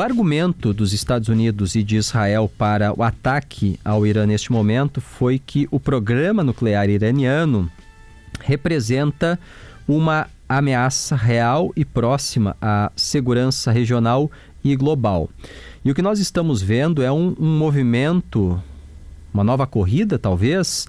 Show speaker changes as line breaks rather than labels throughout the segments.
O argumento dos Estados Unidos e de Israel para o ataque ao Irã neste momento foi que o programa nuclear iraniano representa uma ameaça real e próxima à segurança regional e global. E o que nós estamos vendo é um movimento, uma nova corrida, talvez,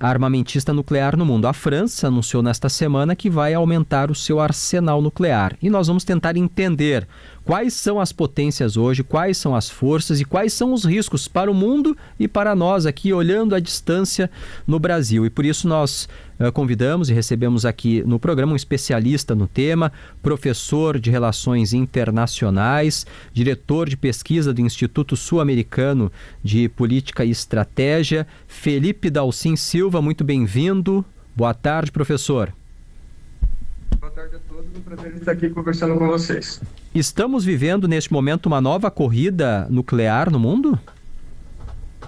armamentista nuclear no mundo. A França anunciou nesta semana que vai aumentar o seu arsenal nuclear. E nós vamos tentar entender quais são as potências hoje, quais são as forças e quais são os riscos para o mundo e para nós aqui, olhando à distância no Brasil. E por isso nós convidamos e recebemos aqui no programa um especialista no tema, professor de Relações Internacionais, diretor de pesquisa do Instituto Sul-Americano de Política e Estratégia, Felipe Dalcin Silva. Muito bem-vindo. Boa tarde, professor.
Boa tarde a todos, é um prazer estar aqui conversando com vocês.
Estamos vivendo neste momento uma nova corrida nuclear no mundo?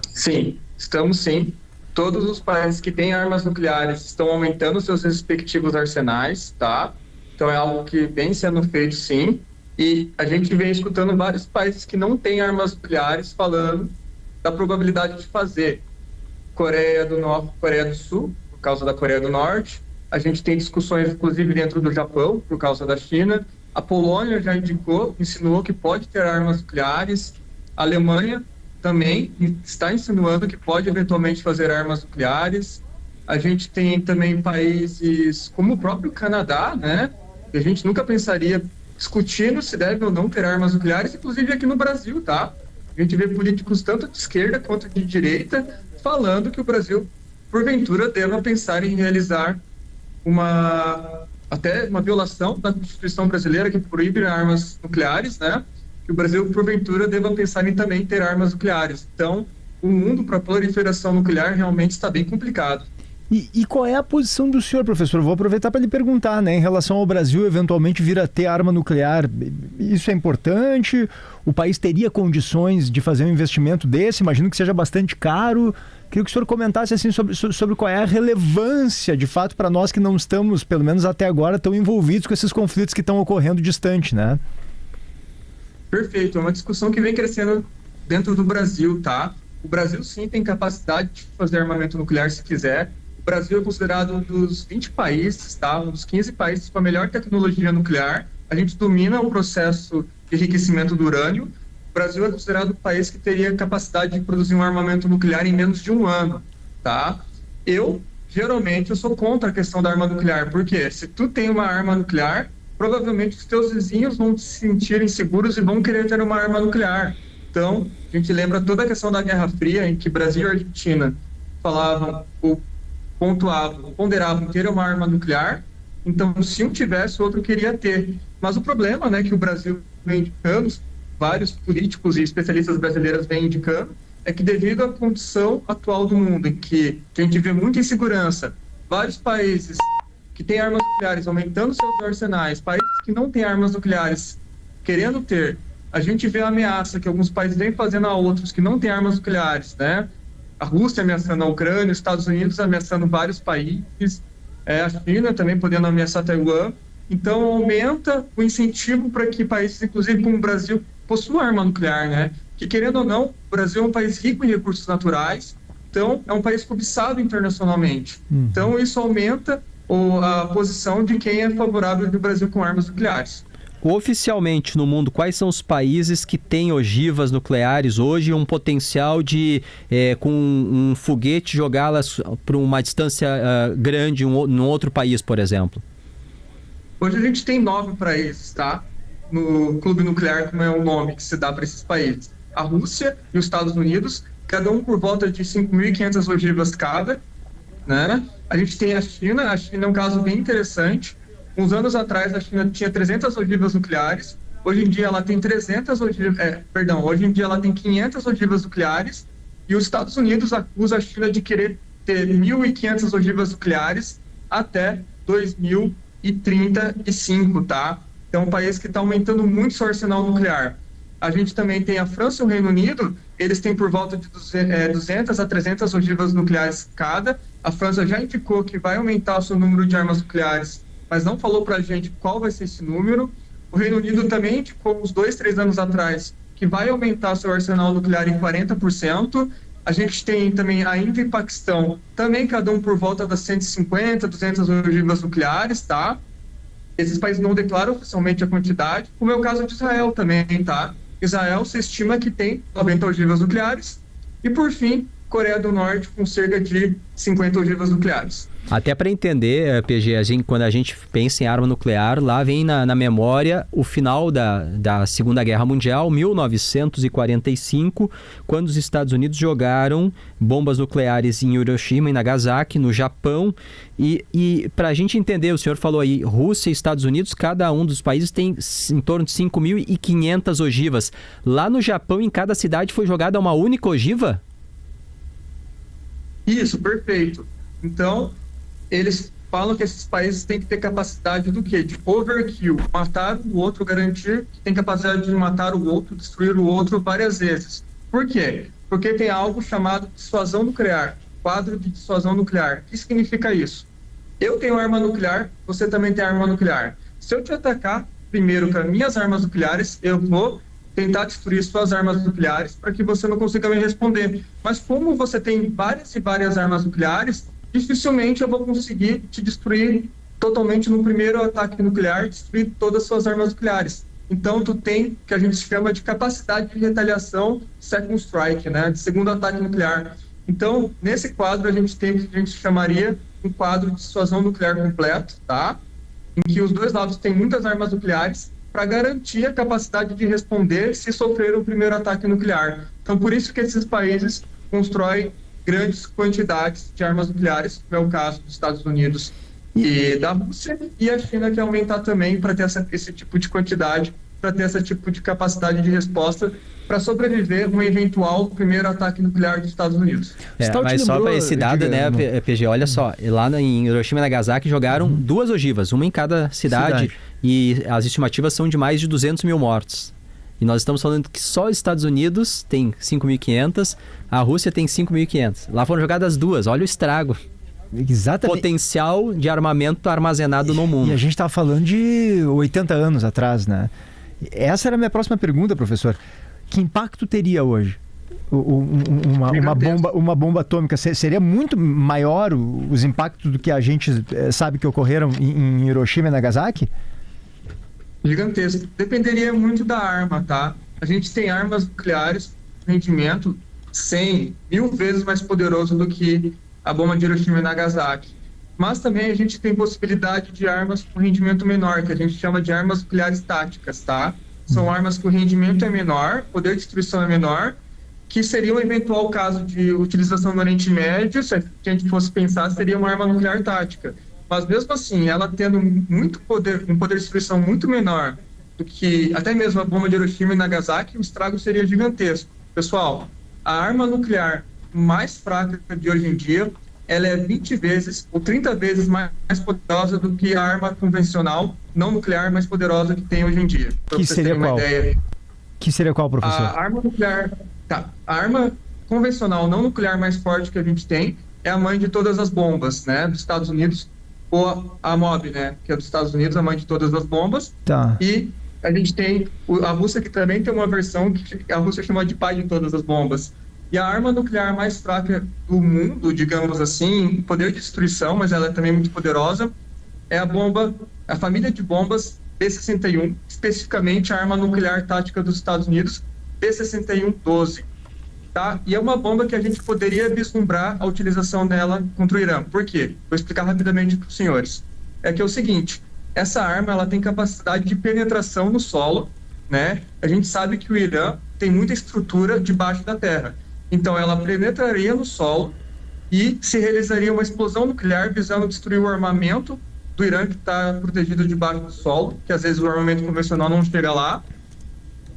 Sim, estamos sim. Todos os países que têm armas nucleares estão aumentando seus respectivos arsenais, tá? Então é algo que vem sendo feito sim. E a gente vem escutando vários países que não têm armas nucleares falando da probabilidade de fazer. Coreia do Norte, Coreia do Sul, por causa da Coreia do Norte. A gente tem discussões, inclusive, dentro do Japão, por causa da China. A Polônia já insinuou que pode ter armas nucleares. A Alemanha também está insinuando que pode eventualmente fazer armas nucleares. A gente tem também países como o próprio Canadá, né? Que a gente nunca pensaria discutindo se deve ou não ter armas nucleares, inclusive aqui no Brasil, tá? A gente vê políticos tanto de esquerda quanto de direita falando que o Brasil, porventura, deva pensar em realizar até uma violação da Constituição brasileira que proíbe armas nucleares, né? Que o Brasil, porventura, deva pensar em também ter armas nucleares. Então, o mundo para a proliferação nuclear realmente está bem complicado.
E qual é a posição do senhor, professor? Eu vou aproveitar para lhe perguntar, né? Em relação ao Brasil eventualmente vir a ter arma nuclear, isso é importante? O país teria condições de fazer um investimento desse? Imagino que seja bastante caro. Queria que o senhor comentasse assim, sobre qual é a relevância, de fato, para nós que não estamos, pelo menos até agora, tão envolvidos com esses conflitos que estão ocorrendo distante, né?
Perfeito, é uma discussão que vem crescendo dentro do Brasil, tá? O Brasil sim tem capacidade de fazer armamento nuclear se quiser. O Brasil é considerado um dos 20 países, tá? Um dos 15 países com a melhor tecnologia nuclear. A gente domina o processo de enriquecimento do urânio. O Brasil é considerado um país que teria capacidade de produzir um armamento nuclear em menos de um ano, tá? Geralmente, eu sou contra a questão da arma nuclear, porque se tu tem uma arma nuclear, provavelmente os teus vizinhos vão se sentir inseguros e vão querer ter uma arma nuclear. Então, a gente lembra toda a questão da Guerra Fria, em que Brasil e Argentina falavam, ou pontuavam, ponderavam ter uma arma nuclear. Então, se um tivesse, o outro queria ter. Mas o problema, né, que o Brasil vem indicando, vários políticos e especialistas brasileiros vêm indicando, é que devido à condição atual do mundo, em que a gente vê muita insegurança, vários países que têm armas nucleares aumentando seus arsenais, países que não têm armas nucleares querendo ter, a gente vê a ameaça que alguns países vêm fazendo a outros que não têm armas nucleares, né? A Rússia ameaçando a Ucrânia, os Estados Unidos ameaçando vários países, a China também podendo ameaçar Taiwan. Então, aumenta o incentivo para que países, inclusive como o Brasil, possuam arma nuclear, né? Que, querendo ou não, o Brasil é um país rico em recursos naturais, então é um país cobiçado internacionalmente. Então, isso aumenta a posição de quem é favorável do Brasil com armas nucleares.
Oficialmente no mundo, quais são os países que têm ogivas nucleares hoje, um potencial de, com um foguete, jogá-las para uma distância grande num outro país, por exemplo?
Hoje a gente tem 9 países, tá? No Clube Nuclear, como é o nome que se dá para esses países. A Rússia e os Estados Unidos, cada um por volta de 5.500 ogivas cada, né? A gente tem a China é um caso bem interessante. Uns anos atrás, a China tinha 300 ogivas nucleares. Hoje em dia, ela tem 500 ogivas nucleares. E os Estados Unidos acusam a China de querer ter 1.500 ogivas nucleares até 2035, tá? Então, é um país que está aumentando muito seu arsenal nuclear. A gente também tem a França e o Reino Unido, eles têm por volta de 200 a 300 ogivas nucleares cada. A França já indicou que vai aumentar o seu número de armas nucleares, mas não falou para a gente qual vai ser esse número. O Reino Unido também indicou uns 2, 3 anos atrás que vai aumentar seu arsenal nuclear em 40%. A gente tem também a Índia e Paquistão, também cada um por volta das 150, 200 ogivas nucleares, tá? Esses países não declaram oficialmente a quantidade, como é o caso de Israel também, tá? Israel se estima que tem 90 ogivas nucleares. E, por fim, Coreia do Norte com cerca de 50 ogivas nucleares.
Até para entender, PG, quando a gente pensa em arma nuclear, lá vem na memória o final da Segunda Guerra Mundial, 1945, quando os Estados Unidos jogaram bombas nucleares em Hiroshima e Nagasaki, no Japão. E para a gente entender, o senhor falou aí, Rússia e Estados Unidos, cada um dos países tem em torno de 5.500 ogivas. Lá no Japão, em cada cidade foi jogada uma única ogiva?
Isso, perfeito. Então, eles falam que esses países têm que ter capacidade do quê? De overkill, matar o outro, garantir que tem capacidade de matar o outro, destruir o outro várias vezes. Por quê? Porque tem algo chamado dissuasão nuclear, quadro de dissuasão nuclear. O que significa isso? Eu tenho arma nuclear, você também tem arma nuclear. Se eu te atacar primeiro com as minhas armas nucleares, eu vou tentar destruir suas armas nucleares para que você não consiga me responder. Mas como você tem várias e várias armas nucleares, dificilmente eu vou conseguir te destruir totalmente no primeiro ataque nuclear, destruir todas as suas armas nucleares. Então, tu tem o que a gente chama de capacidade de retaliação second strike, né, de segundo ataque nuclear. Então, nesse quadro, a gente tem o que a gente chamaria um quadro de dissuasão nuclear completo, tá? Em que os dois lados têm muitas armas nucleares para garantir a capacidade de responder se sofrer o primeiro ataque nuclear. Então, por isso que esses países constroem grandes quantidades de armas nucleares, como é o caso dos Estados Unidos e da Rússia, e a China quer aumentar também para ter esse tipo de quantidade, para ter esse tipo de capacidade de resposta, para sobreviver a um eventual primeiro ataque nuclear dos Estados Unidos.
Mas só para esse dado, né, PG, olha só, lá em Hiroshima e Nagasaki jogaram 2 ogivas, uma em cada cidade, e as estimativas são de mais de 200 mil mortos. E nós estamos falando que só os Estados Unidos tem 5.500, a Rússia tem 5.500. Lá foram jogadas 2, olha o estrago.
Exatamente.
Potencial de armamento armazenado no mundo.
E a gente estava falando de 80 anos atrás, né? Essa era a minha próxima pergunta, professor. Que impacto teria hoje uma bomba atômica? Seria muito maior os impactos do que a gente sabe que ocorreram em Hiroshima e Nagasaki?
Gigantesco. Dependeria muito da arma, tá? A gente tem armas nucleares, rendimento 100, 1000 vezes mais poderoso do que a bomba de Hiroshima e Nagasaki. Mas também a gente tem possibilidade de armas com rendimento menor, que a gente chama de armas nucleares táticas, tá? São armas que o rendimento é menor, poder de destruição é menor, que seria um eventual caso de utilização no Oriente Médio, se a gente fosse pensar, seria uma arma nuclear tática. Mas mesmo assim, ela tendo muito poder, um poder de destruição muito menor do que até mesmo a bomba de Hiroshima e Nagasaki, o estrago seria gigantesco. Pessoal, a arma nuclear mais fraca de hoje em dia, ela é 20 vezes ou 30 vezes mais poderosa do que a arma convencional, não nuclear, mais poderosa que tem hoje em dia.
Que seria qual? Que seria qual, professor?
A arma nuclear, a arma convencional não nuclear mais forte que a gente tem é a mãe de todas as bombas, né, dos Estados Unidos, ou a MOB, né, que é dos Estados Unidos, a mãe de todas as bombas.
Tá.
E a gente tem a Rússia, que também tem uma versão que a Rússia chama de pai de todas as bombas. E a arma nuclear mais fraca do mundo, digamos assim, poder de destruição, mas ela é também muito poderosa, é a família de bombas B-61, especificamente a arma nuclear tática dos Estados Unidos, B-61-12. Tá? E é uma bomba que a gente poderia vislumbrar a utilização dela contra o Irã. Por quê? Vou explicar rapidamente para os senhores. É que é o seguinte, essa arma ela tem capacidade de penetração no solo, né? A gente sabe que o Irã tem muita estrutura debaixo da terra. Então ela penetraria no solo e se realizaria uma explosão nuclear visando destruir o armamento do Irã que está protegido debaixo do solo, que às vezes o armamento convencional não chega lá.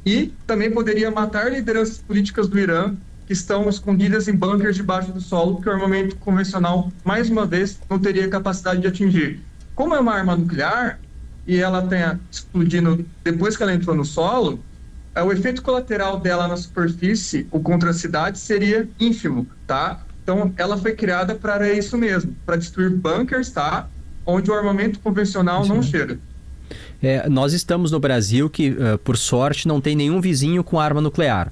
E também poderia matar lideranças políticas do Irã que estão escondidas em bunkers debaixo do solo, que o armamento convencional, mais uma vez, não teria capacidade de atingir. Como é uma arma nuclear, e ela tenha explodindo depois que ela entrou no solo, o efeito colateral dela na superfície ou contra a cidade seria ínfimo, tá? Então, ela foi criada para isso mesmo, para destruir bunkers, tá? Onde o armamento convencional não chega.
Nós estamos no Brasil que, por sorte, não tem nenhum vizinho com arma nuclear.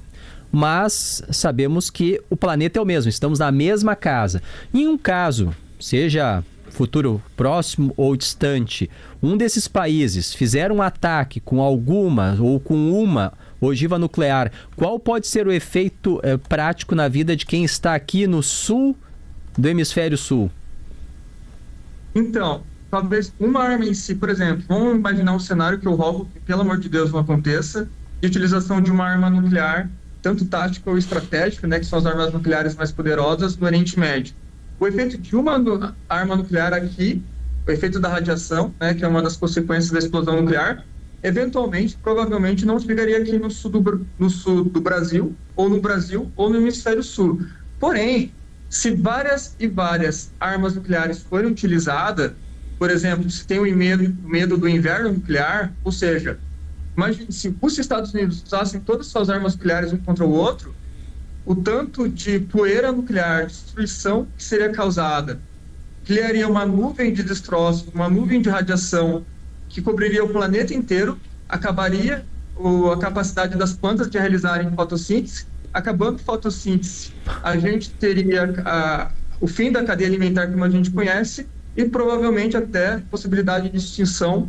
Mas sabemos que o planeta é o mesmo, estamos na mesma casa. Em um caso, seja futuro próximo ou distante, um desses países fizer um ataque com alguma ou com uma ogiva nuclear, qual pode ser o efeito prático na vida de quem está aqui no sul do hemisfério sul?
Então, talvez uma arma em si, por exemplo, vamos imaginar um cenário que eu roubo, que pelo amor de Deus não aconteça, de utilização de uma arma nuclear, tanto tática ou estratégica, né, que são as armas nucleares mais poderosas do Oriente Médio. O efeito de uma arma nuclear aqui, o efeito da radiação, né, que é uma das consequências da explosão nuclear, eventualmente, provavelmente não chegaria aqui no sul do Brasil, ou no hemisfério sul. Porém, se várias e várias armas nucleares forem utilizadas, por exemplo, se tem o medo do inverno nuclear, ou seja, imagine se os Estados Unidos usassem todas as suas armas nucleares um contra o outro, o tanto de poeira nuclear, destruição que seria causada, criaria uma nuvem de destroços, uma nuvem de radiação que cobriria o planeta inteiro, acabaria a capacidade das plantas de realizarem fotossíntese. Acabando a fotossíntese, a gente teria o fim da cadeia alimentar como a gente conhece e provavelmente até possibilidade de extinção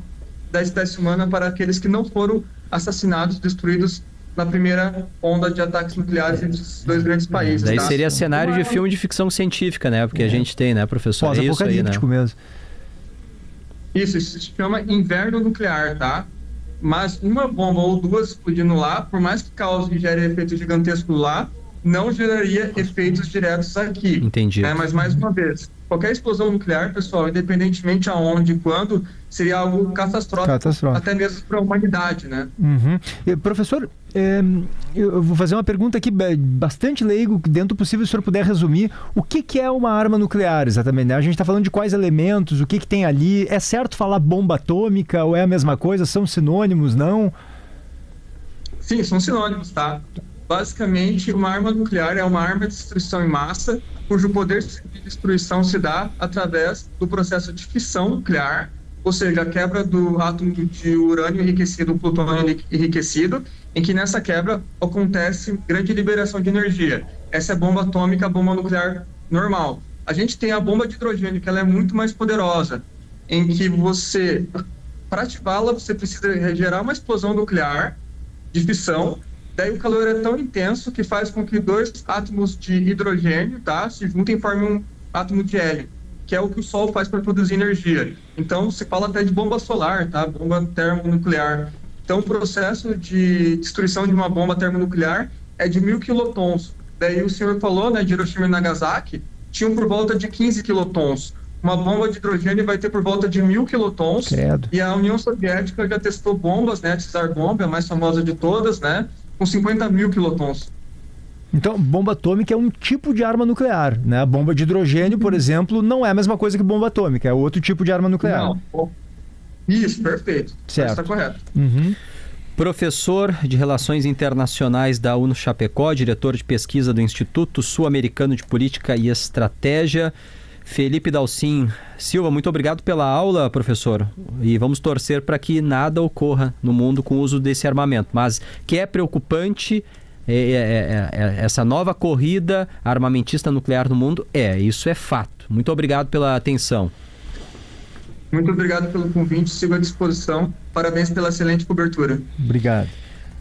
da espécie humana para aqueles que não foram assassinados, destruídos na primeira onda de ataques nucleares entre os dois grandes países.
Daí seria cenário de filme de ficção científica, né? Porque a gente tem, né, professor?
Pós-apocalíptico mesmo.
Isso se chama inverno nuclear, tá? Mas uma bomba ou duas explodindo lá, por mais que cause e gere efeito gigantesco lá, não geraria efeitos diretos aqui.
Entendi.
Mas, mais uma vez, qualquer explosão nuclear, pessoal, independentemente aonde e quando, seria algo catastrófico. Até mesmo para a humanidade, né?
Uhum. Professor, eu vou fazer uma pergunta aqui bastante leigo, dentro do possível, se o senhor puder resumir. O que é uma arma nuclear, exatamente, né? A gente está falando de quais elementos, o que tem ali. É certo falar bomba atômica ou é a mesma coisa? São sinônimos, não?
Sim, são sinônimos, tá? Basicamente, uma arma nuclear é uma arma de destruição em massa, cujo poder de destruição se dá através do processo de fissão nuclear, ou seja, a quebra do átomo de urânio enriquecido, plutônio enriquecido, em que nessa quebra acontece grande liberação de energia. Essa é a bomba atômica, a bomba nuclear normal. A gente tem a bomba de hidrogênio, que ela é muito mais poderosa, em que você, para ativá-la, você precisa gerar uma explosão nuclear de fissão. Daí o calor é tão intenso que faz com que dois átomos de hidrogênio, tá, se juntem e formem um átomo de hélio, que é o que o Sol faz para produzir energia. Então se fala até de bomba solar, tá, bomba termonuclear. Então o processo de destruição de uma bomba termonuclear é de 1000 quilotons. Daí o senhor falou, né, de Hiroshima e Nagasaki, tinham por volta de 15 quilotons. Uma bomba de hidrogênio vai ter por volta de 1000 quilotons.
Credo.
E a União Soviética já testou bombas, né, a Tsar Bomba, a mais famosa de todas, né, com 50.000 quilotons.
Então, bomba atômica é um tipo de arma nuclear, né? A bomba de hidrogênio, por exemplo, não é a mesma coisa que bomba atômica, é outro tipo de arma nuclear.
Não. Isso, perfeito.
Certo.
Está correto.
Uhum.
Professor de Relações Internacionais da UNO Chapecó, diretor de pesquisa do Instituto Sul-Americano de Política e Estratégia, Felipe Dalcin Silva, muito obrigado pela aula, professor. E vamos torcer para que nada ocorra no mundo com o uso desse armamento. Mas que é preocupante essa nova corrida armamentista nuclear no mundo, isso é fato. Muito obrigado pela atenção.
Muito obrigado pelo convite, sigo à disposição. Parabéns pela excelente cobertura.
Obrigado.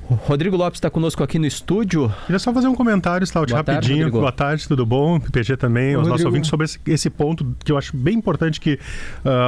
Rodrigo Lopes está conosco aqui no estúdio.
Queria só fazer um comentário, Stout, rapidinho. Boa tarde, tudo bom? PG também, os nossos ouvintes, sobre esse ponto que eu acho bem importante que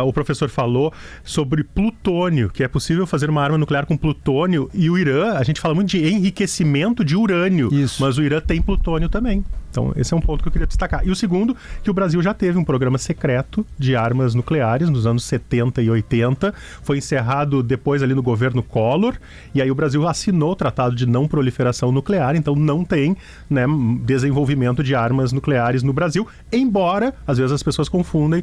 o professor falou sobre plutônio, que é possível fazer uma arma nuclear com plutônio, e o Irã, a gente fala muito de enriquecimento de urânio, mas o Irã tem plutônio também. Então, esse é um ponto que eu queria destacar. E o segundo, que o Brasil já teve um programa secreto de armas nucleares nos anos 70 e 80. Foi encerrado depois ali no governo Collor. E aí o Brasil assinou o Tratado de Não Proliferação Nuclear. Então, não tem, né, desenvolvimento de armas nucleares no Brasil. Embora, às vezes as pessoas confundem,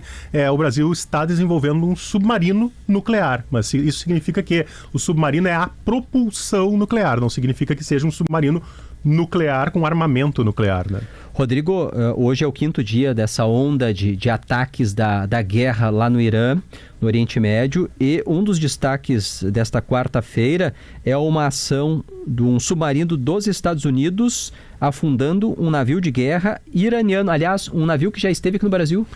o Brasil está desenvolvendo um submarino nuclear. Mas isso significa que o submarino é a propulsão nuclear. Não significa que seja um submarino nuclear, com armamento nuclear, né?
Rodrigo, hoje é o 5º dia dessa onda de ataques da guerra lá no Irã, no Oriente Médio, e um dos destaques desta quarta-feira é uma ação de um submarino dos Estados Unidos afundando um navio de guerra iraniano. Aliás, um navio que já esteve aqui no Brasil.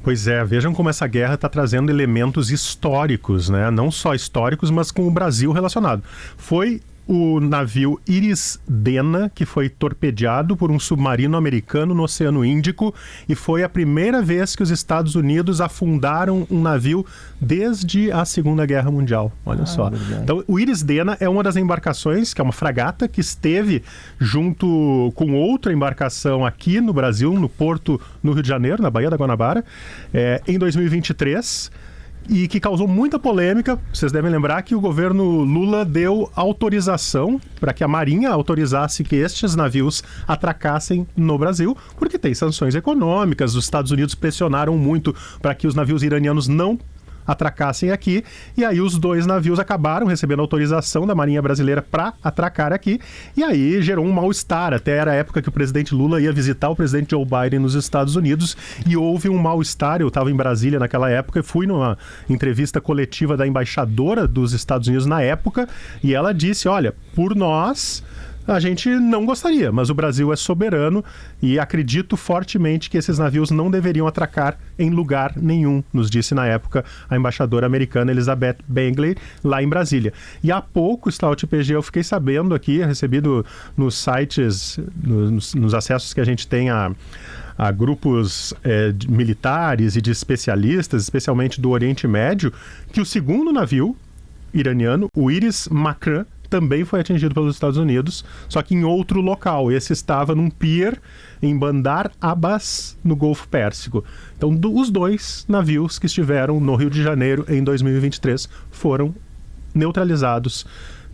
Pois é, vejam como essa guerra está trazendo elementos históricos, né? Não só históricos, mas com o Brasil relacionado. Foi o navio Iris Dena, que foi torpedeado por um submarino americano no Oceano Índico, e foi a primeira vez que os Estados Unidos afundaram um navio desde a Segunda Guerra Mundial. Olha só. Verdade. Então, o Iris Dena é uma das embarcações, que é uma fragata, que esteve junto com outra embarcação aqui no Brasil, no porto, no Rio de Janeiro, na Baía da Guanabara, em 2023. E que causou muita polêmica. Vocês devem lembrar que o governo Lula deu autorização para que a Marinha autorizasse que estes navios atracassem no Brasil, porque tem sanções econômicas. Os Estados Unidos pressionaram muito para que os navios iranianos não atracassem aqui, e aí os 2 navios acabaram recebendo autorização da Marinha Brasileira para atracar aqui, e aí gerou um mal-estar. Até era a época que o presidente Lula ia visitar o presidente Joe Biden nos Estados Unidos, e houve um mal-estar. Eu estava em Brasília naquela época e fui numa entrevista coletiva da embaixadora dos Estados Unidos na época, e ela disse, olha, por nós a gente não gostaria, mas o Brasil é soberano e acredito fortemente que esses navios não deveriam atracar em lugar nenhum, nos disse na época a embaixadora americana Elizabeth Bengley, lá em Brasília. E há pouco, Stout PG, eu fiquei sabendo aqui, recebido nos sites, nos acessos que a gente tem a grupos militares e de especialistas, especialmente do Oriente Médio, que o segundo navio iraniano, o Iris Makran, também foi atingido pelos Estados Unidos, só que em outro local. Esse estava num pier em Bandar Abbas, no Golfo Pérsico. Então, os 2 navios que estiveram no Rio de Janeiro em 2023 foram neutralizados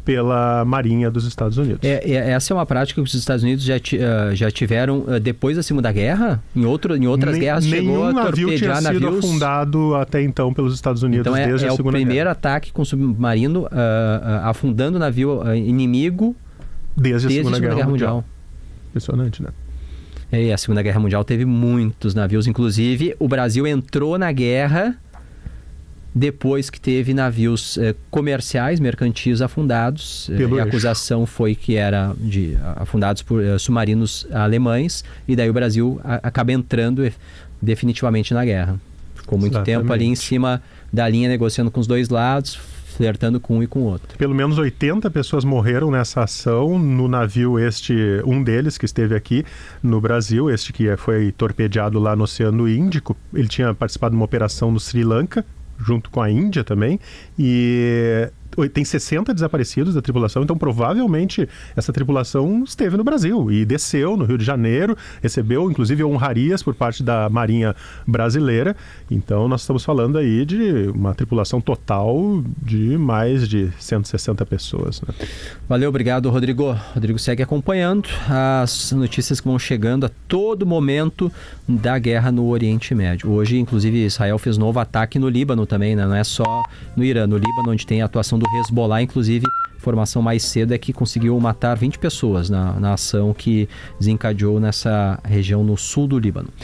pela Marinha dos Estados Unidos.
Essa é uma prática que os Estados Unidos já tiveram depois da Segunda Guerra? Em outras guerras chegou a torpedear navios?
Nenhum navio tinha sido afundado até então pelos Estados Unidos
então
desde a Segunda Guerra.
É o primeiro ataque com submarino afundando navio inimigo desde a Segunda Guerra Mundial.
Impressionante, né?
A Segunda Guerra Mundial teve muitos navios, inclusive o Brasil entrou na guerra depois que teve navios comerciais, mercantis afundados. E a acusação foi que era afundados por submarinos alemães, e daí o Brasil acaba entrando definitivamente na guerra. Ficou muito tempo ali em cima da linha, negociando com os 2 lados, flertando com um e com o outro.
Pelo menos 80 pessoas morreram nessa ação no navio um deles que esteve aqui no Brasil, que foi torpedeado lá no Oceano Índico. Ele tinha participado de uma operação no Sri Lanka, junto com a Índia também, e tem 60 desaparecidos da tripulação, então provavelmente essa tripulação esteve no Brasil e desceu no Rio de Janeiro, recebeu inclusive honrarias por parte da Marinha Brasileira. Então nós estamos falando aí de uma tripulação total de mais de 160 pessoas, né?
Valeu, obrigado, Rodrigo. Rodrigo segue acompanhando as notícias que vão chegando a todo momento da guerra no Oriente Médio. Hoje, inclusive, Israel fez novo ataque no Líbano também, né? Não é só no Irã, no Líbano, onde tem a atuação do Hezbollah. Inclusive, informação mais cedo é que conseguiu matar 20 pessoas na ação que desencadeou nessa região no sul do Líbano.